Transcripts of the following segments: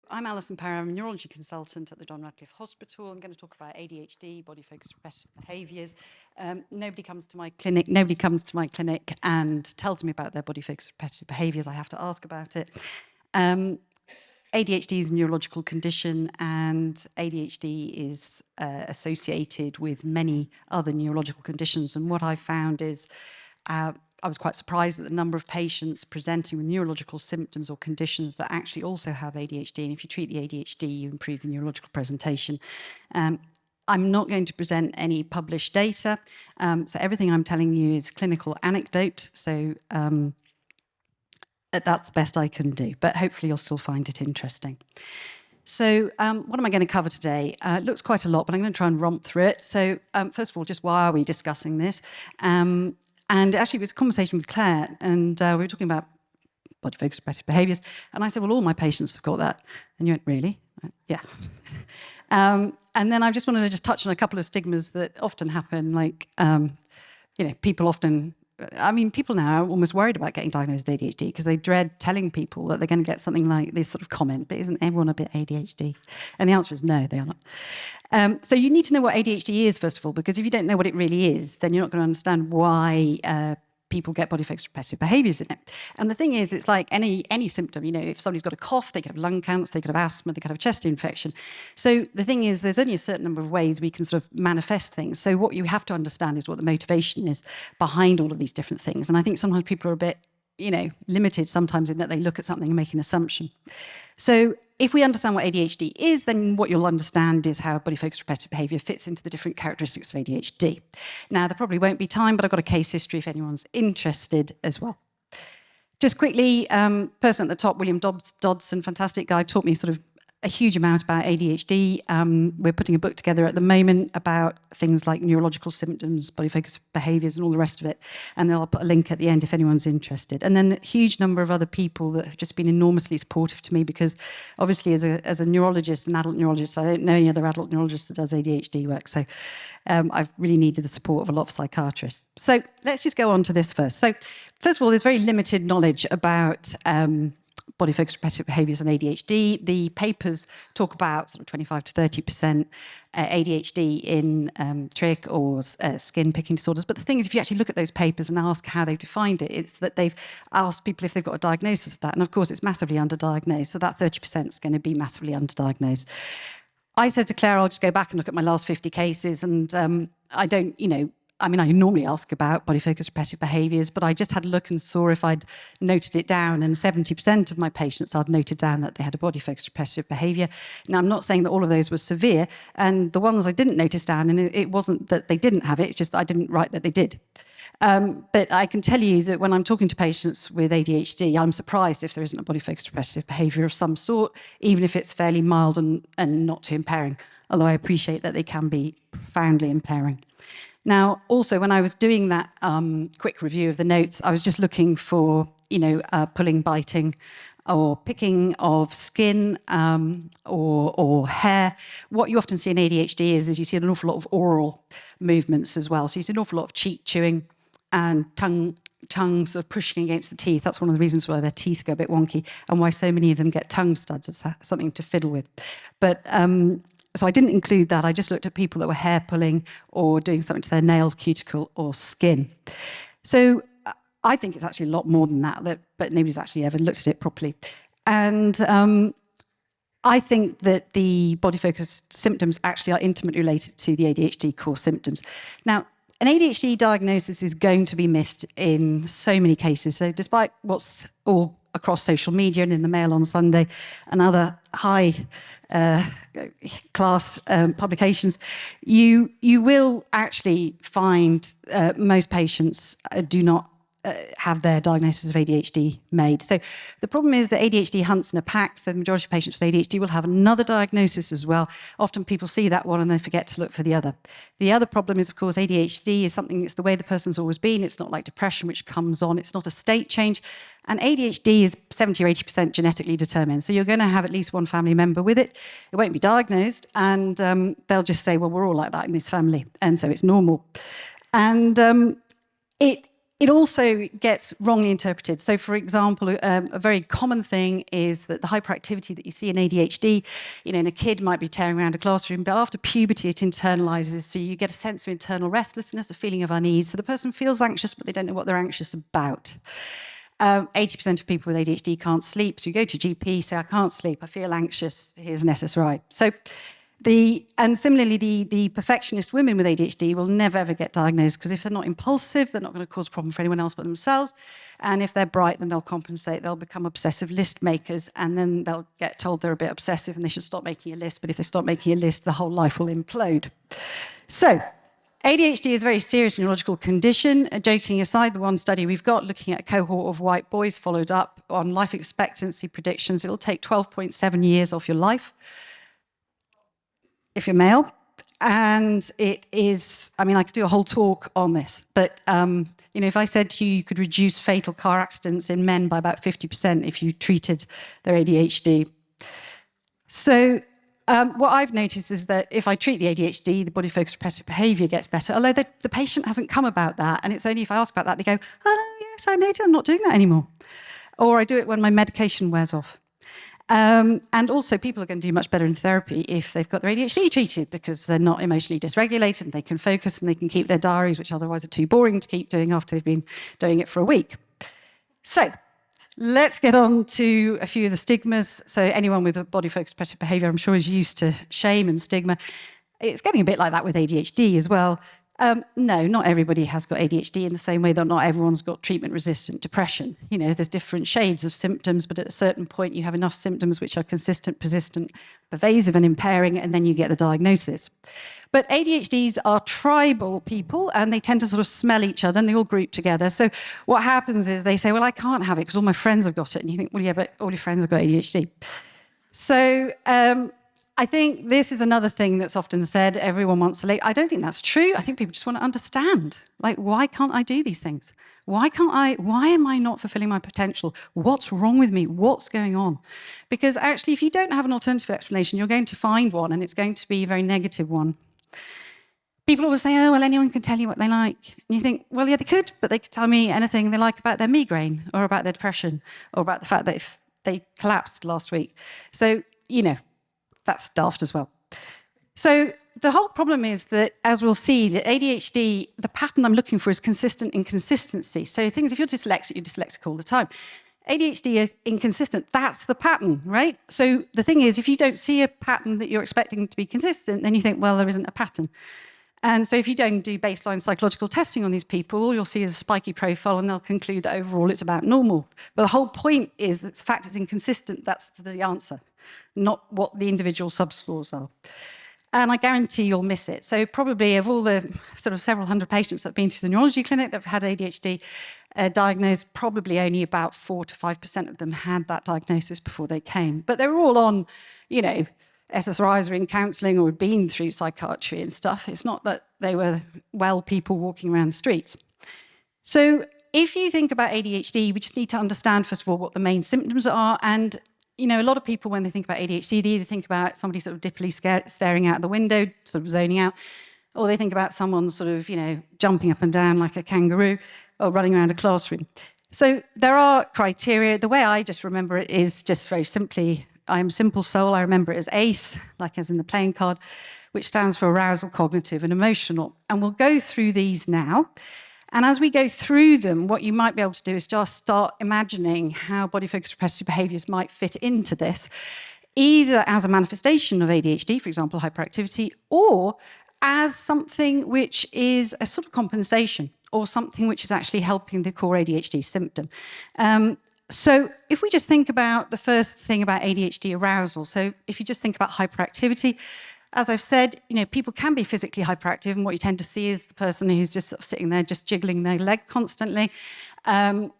I'm Allyson Parry. I'm a neurology consultant at the John Radcliffe Hospital. I'm going to talk about ADHD, body-focused repetitive behaviours. Nobody comes to my clinic and tells me about their body-focused repetitive behaviours. I have to ask about it. ADHD is a neurological condition, and ADHD is associated with many other neurological conditions. And what I found is I was quite surprised at the number of patients presenting with neurological symptoms or conditions that actually also have ADHD. And if you treat the ADHD, you improve the neurological presentation. I'm not going to present any published data. So everything I'm telling you is clinical anecdote. So that's the best I can do. But hopefully you'll still find it interesting. So what am I going to cover today? It looks quite a lot, but I'm going to try and romp through it. So first of all, just why are we discussing this? And actually, it was a conversation with Claire, and we were talking about body-focused repetitive behaviours. And I said, well, all my patients have got that. And you went, really? Yeah. And then I just wanted to just touch on a couple of stigmas that often happen, like, people often... people now are almost worried about getting diagnosed with ADHD because they dread telling people that they're going to get something like this sort of comment, but isn't everyone a bit ADHD? And the answer is no, they are not. So you need to know what ADHD is, first of all, because if you don't know what it really is, then you're not going to understand why people get body-focused repetitive behaviours in it. And the thing is, it's like any symptom. If somebody's got a cough, they could have lung cancer, they could have asthma, they could have a chest infection. So the thing is, there's only a certain number of ways we can sort of manifest things. So what you have to understand is what the motivation is behind all of these different things. And I think sometimes people are a bit, limited sometimes in that they look at something and make an assumption. So if we understand what ADHD is, then what you'll understand is how body-focused repetitive behaviour fits into the different characteristics of ADHD. Now, there probably won't be time, but I've got a case history if anyone's interested as well. Just quickly, person at the top, William Dodson, fantastic guy, taught me sort of a huge amount about ADHD. We're putting a book together at the moment about things like neurological symptoms, body-focused behaviours and all the rest of it. And then I'll put a link at the end if anyone's interested. And then a huge number of other people that have just been enormously supportive to me because obviously as a neurologist, an adult neurologist, I don't know any other adult neurologist that does ADHD work. So I've really needed the support of a lot of psychiatrists. So let's just go on to this first. So first of all, there's very limited knowledge about body-focused repetitive behaviours and ADHD. The papers talk about sort of 25 to 30% ADHD in trick or skin picking disorders. But the thing is, if you actually look at those papers and ask how they've defined it, it's that they've asked people if they've got a diagnosis of that. And of course, it's massively underdiagnosed. So that 30% is going to be massively underdiagnosed. I said to Claire, I'll just go back and look at my last 50 cases. And I don't, I normally ask about body-focused repetitive behaviours, but I just had a look and saw if I'd noted it down, and 70% of my patients I'd noted down that they had a body-focused repetitive behaviour. Now, I'm not saying that all of those were severe, and the ones I didn't notice down, and it wasn't that they didn't have it, it's just I didn't write that they did. But I can tell you that when I'm talking to patients with ADHD, I'm surprised if there isn't a body-focused repetitive behaviour of some sort, even if it's fairly mild and not too impairing, although I appreciate that they can be profoundly impairing. Now, also, when I was doing that quick review of the notes, I was just looking for, pulling, biting, or picking of skin or hair. What you often see in ADHD is you see an awful lot of oral movements as well. So you see an awful lot of cheek chewing and tongue sort of pushing against the teeth. That's one of the reasons why their teeth go a bit wonky and why so many of them get tongue studs. It's something to fiddle with. But so I didn't include that. I just looked at people that were hair pulling or doing something to their nails, cuticle, or skin. So I think it's actually a lot more than that, but nobody's actually ever looked at it properly. And I think that the body-focused symptoms actually are intimately related to the ADHD core symptoms. Now, an ADHD diagnosis is going to be missed in so many cases. So despite what's all across social media and in the Mail on Sunday and other high class publications, you will actually find most patients do not have their diagnosis of ADHD made. So the problem is that ADHD hunts in a pack, so the majority of patients with ADHD will have another diagnosis as well. Often people see that one and then forget to look for the other. The other problem is, of course, ADHD is something, it's the way the person's always been. It's not like depression, which comes on. It's not a state change. And ADHD is 70 or 80% genetically determined. So you're going to have at least one family member with it. It won't be diagnosed. And they'll just say, well, we're all like that in this family. And so it's normal. And it also gets wrongly interpreted. So, for example, a very common thing is that the hyperactivity that you see in ADHD, in a kid might be tearing around a classroom, but after puberty, it internalizes. So you get a sense of internal restlessness, a feeling of unease. So the person feels anxious, but they don't know what they're anxious about. 80% of people with ADHD can't sleep. So you go to GP, say, I can't sleep, I feel anxious, here's an SSRI. So and similarly, the perfectionist women with ADHD will never ever get diagnosed, because if they're not impulsive, they're not going to cause a problem for anyone else but themselves. And if they're bright, then they'll compensate. They'll become obsessive list makers, and then they'll get told they're a bit obsessive and they should stop making a list. But if they stop making a list, the whole life will implode. So ADHD is a very serious neurological condition. Joking aside, the one study we've got looking at a cohort of white boys followed up on life expectancy predictions, it'll take 12.7 years off your life if you're male. And it is, I mean, I could do a whole talk on this, but, if I said to you, you could reduce fatal car accidents in men by about 50% if you treated their ADHD. So what I've noticed is that if I treat the ADHD, the body focused repetitive behaviour gets better, although the patient hasn't come about that. And it's only if I ask about that, they go, oh, yes, I made it, I'm not doing that anymore. Or I do it when my medication wears off. And also, people are going to do much better in therapy if they've got their ADHD treated, because they're not emotionally dysregulated and they can focus and they can keep their diaries, which otherwise are too boring to keep doing after they've been doing it for a week. So let's get on to a few of the stigmas. So anyone with a body-focused repetitive behaviour, I'm sure, is used to shame and stigma. It's getting a bit like that with ADHD as well. No, not everybody has got ADHD in the same way that not everyone's got treatment-resistant depression. There's different shades of symptoms, but at a certain point you have enough symptoms which are consistent, persistent, pervasive and impairing, and then you get the diagnosis. But ADHDs are tribal people, and they tend to sort of smell each other, and they all group together. So what happens is they say, well, I can't have it because all my friends have got it. And you think, well, yeah, but all your friends have got ADHD. So I think this is another thing that's often said, everyone wants to. I don't think that's true. I think people just want to understand, like, why can't I do these things? Why am I not fulfilling my potential? What's wrong with me? What's going on? Because actually, if you don't have an alternative explanation, you're going to find one, and it's going to be a very negative one. People always say, oh, well, anyone can tell you what they like. And you think, well, yeah, they could, but they could tell me anything they like about their migraine or about their depression or about the fact that if they collapsed last week. So, that's daft as well. So the whole problem is that, as we'll see, that ADHD, the pattern I'm looking for is consistent inconsistency. So things, if you're dyslexic all the time. ADHD are inconsistent, that's the pattern, right? So the thing is, if you don't see a pattern that you're expecting to be consistent, then you think, well, there isn't a pattern. And so if you don't do baseline psychological testing on these people, all you'll see is a spiky profile, and they'll conclude that overall it's about normal. But the whole point is that the fact it's inconsistent, that's the answer, not what the individual subscores are. And I guarantee you'll miss it. So probably of all the sort of several hundred patients that have been through the neurology clinic that have had ADHD diagnosed, probably only about 4 to 5% of them had that diagnosis before they came. But they were all on, SSRIs or in counselling or had been through psychiatry and stuff. It's not that they were well people walking around the streets. So if you think about ADHD, we just need to understand, first of all, what the main symptoms are. And, a lot of people, when they think about ADHD, they either think about somebody sort of dippily staring out the window, sort of zoning out, or they think about someone sort of, jumping up and down like a kangaroo or running around a classroom. So there are criteria. The way I just remember it is just very simply, I'm simple soul. I remember it as ACE, like as in the playing card, which stands for arousal, cognitive and emotional. And we'll go through these now. And as we go through them, what you might be able to do is just start imagining how body-focused repetitive behaviours might fit into this, either as a manifestation of ADHD, for example, hyperactivity, or as something which is a sort of compensation, or something which is actually helping the core ADHD symptom. So if we just think about the first thing about ADHD arousal, so if you just think about hyperactivity, as I've said, people can be physically hyperactive, and what you tend to see is the person who's just sort of sitting there, just jiggling their leg constantly.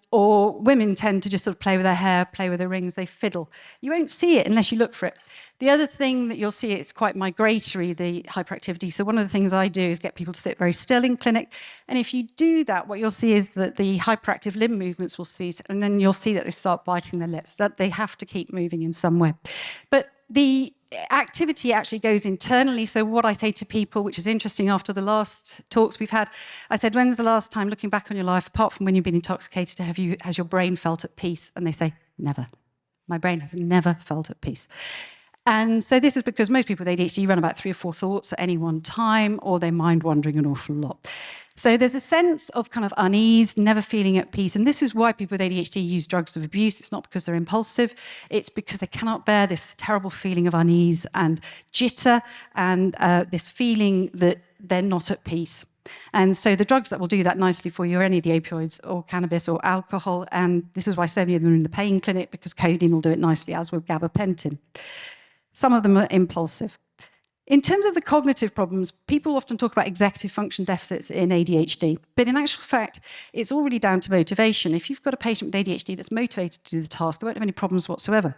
Or women tend to just sort of play with their hair, play with their rings, they fiddle. You won't see it unless you look for it. The other thing that you'll see, it's quite migratory, the hyperactivity. So one of the things I do is get people to sit very still in clinic. And if you do that, what you'll see is that the hyperactive limb movements will cease, and then you'll see that they start biting their lips, that they have to keep moving in some way. But the activity actually goes internally. So what I say to people, which is interesting after the last talks we've had, I said, when's the last time, looking back on your life, apart from when you've been intoxicated, has your brain felt at peace? And they say, never. My brain has never felt at peace. And so this is because most people with ADHD run about 3 or 4 thoughts at any one time, or they're mind wandering an awful lot. So there's a sense of kind of unease, never feeling at peace. And this is why people with ADHD use drugs of abuse. It's not because they're impulsive. It's because they cannot bear this terrible feeling of unease and jitter and this feeling that they're not at peace. And so the drugs that will do that nicely for you are any of the opioids or cannabis or alcohol. And this is why so many of them are in the pain clinic, because codeine will do it nicely, as with gabapentin. Some of them are impulsive. In terms of the cognitive problems, people often talk about executive function deficits in ADHD, but in actual fact, it's all really down to motivation. If you've got a patient with ADHD that's motivated to do the task, they won't have any problems whatsoever.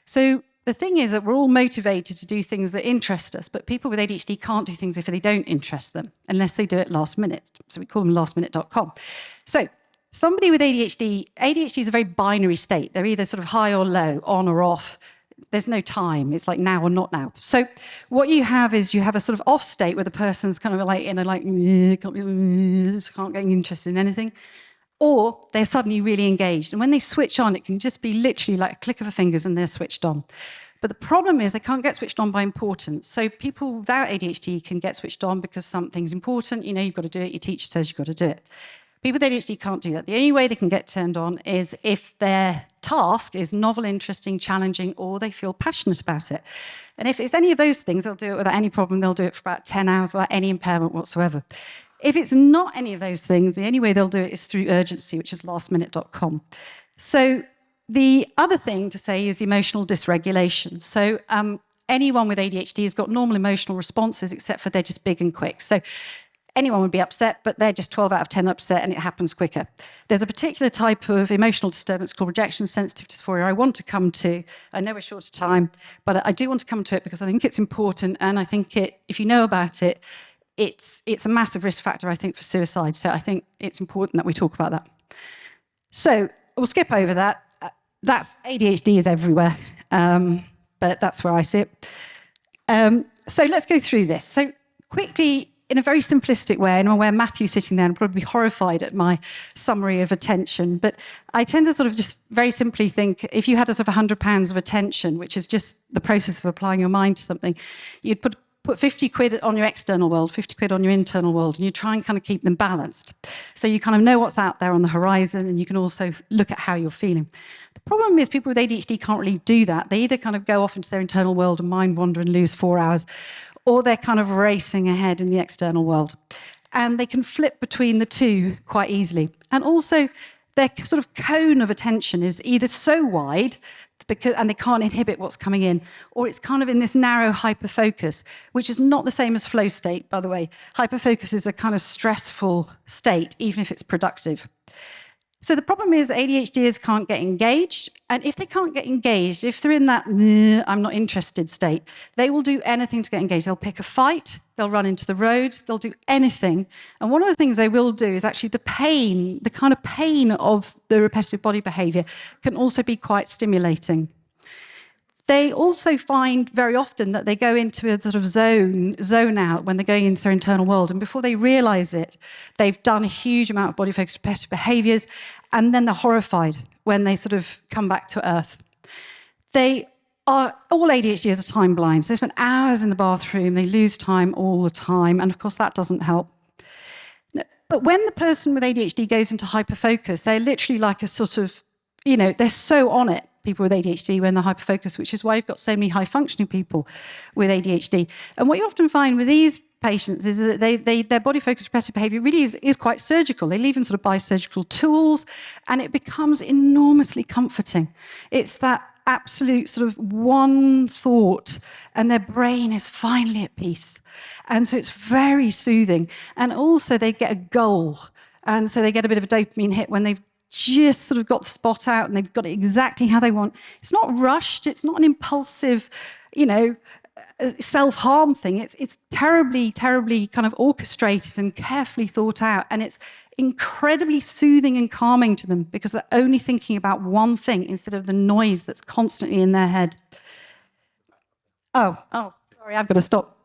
So the thing is that we're all motivated to do things that interest us, but people with ADHD can't do things if they don't interest them, unless they do it last minute. So we call them lastminute.com. So somebody with ADHD is a very binary state. They're either sort of high or low, on or off. There's no time. It's like now or not now. So what you have is you have a sort of off state where the person's kind of like in a like, can't get interested in anything. Or they're suddenly really engaged. And when they switch on, it can just be literally like a click of a fingers and they're switched on. But the problem is they can't get switched on by importance. So people without ADHD can get switched on because something's important. You know, you've got to do it. Your teacher says you've got to do it. People with ADHD can't do that. The only way they can get turned on is if their task is novel, interesting, challenging, or they feel passionate about it. And if it's any of those things, they'll do it without any problem. They'll do it for about 10 hours without any impairment whatsoever. If it's not any of those things, the only way they'll do it is through urgency, which is lastminute.com. So the other thing to say is emotional dysregulation. So anyone with ADHD has got normal emotional responses, except for they're just big and quick. So anyone would be upset, but they're just 12 out of 10 upset and it happens quicker. There's a particular type of emotional disturbance called rejection-sensitive dysphoria I want to come to. I know we're short of time, but I do want to come to it because I think it's important, and I think if you know about it, it's a massive risk factor, I think, for suicide. So I think it's important that we talk about that. So we'll skip over that. That's ADHD is everywhere, but that's where I see it. So let's go through this. So quickly, in a very simplistic way, and I'm aware Matthew's sitting there and probably be horrified at my summary of attention, but I tend to sort of just very simply think, if you had a sort of £100 of attention, which is just the process of applying your mind to something, you'd put 50 quid on your external world, 50 quid on your internal world, and you try and kind of keep them balanced. So you kind of know what's out there on the horizon, and you can also look at how you're feeling. The problem is people with ADHD can't really do that. They either kind of go off into their internal world and mind wander and lose 4 hours, or they're kind of racing ahead in the external world. And they can flip between the two quite easily. And also, their sort of cone of attention is either so wide, and they can't inhibit what's coming in, or it's kind of in this narrow hyperfocus, which is not the same as flow state, by the way. Hyperfocus is a kind of stressful state, even if it's productive. So the problem is ADHDers can't get engaged, and if they can't get engaged, if they're in that I'm not interested state, they will do anything to get engaged. They'll pick a fight, they'll run into the road, they'll do anything. And one of the things they will do is actually the pain, the kind of pain of the repetitive body behavior can also be quite stimulating. They also find very often that they go into a sort of zone out when they're going into their internal world. And before they realize it, they've done a huge amount of body focused repetitive behaviors, and then they're horrified when they sort of come back to earth. All ADHDers are time blind. So they spend hours in the bathroom, they lose time all the time, and of course that doesn't help. But when the person with ADHD goes into hyperfocus, they're literally like a sort of, they're so on it, people with ADHD, when they're hyperfocused, which is why you've got so many high-functioning people with ADHD. And what you often find with these patients is that their body-focused repetitive behavior really is quite surgical. They leave in sort of biosurgical tools, and it becomes enormously comforting. It's that absolute sort of one thought, and their brain is finally at peace. And so it's very soothing. And also they get a goal. And so they get a bit of a dopamine hit when they've just sort of got the spot out and they've got it exactly how they want. It's not rushed. It's not an impulsive, self-harm thing. It's terribly, terribly kind of orchestrated and carefully thought out. And it's incredibly soothing and calming to them because they're only thinking about one thing instead of the noise that's constantly in their head. Oh, sorry, I've got to stop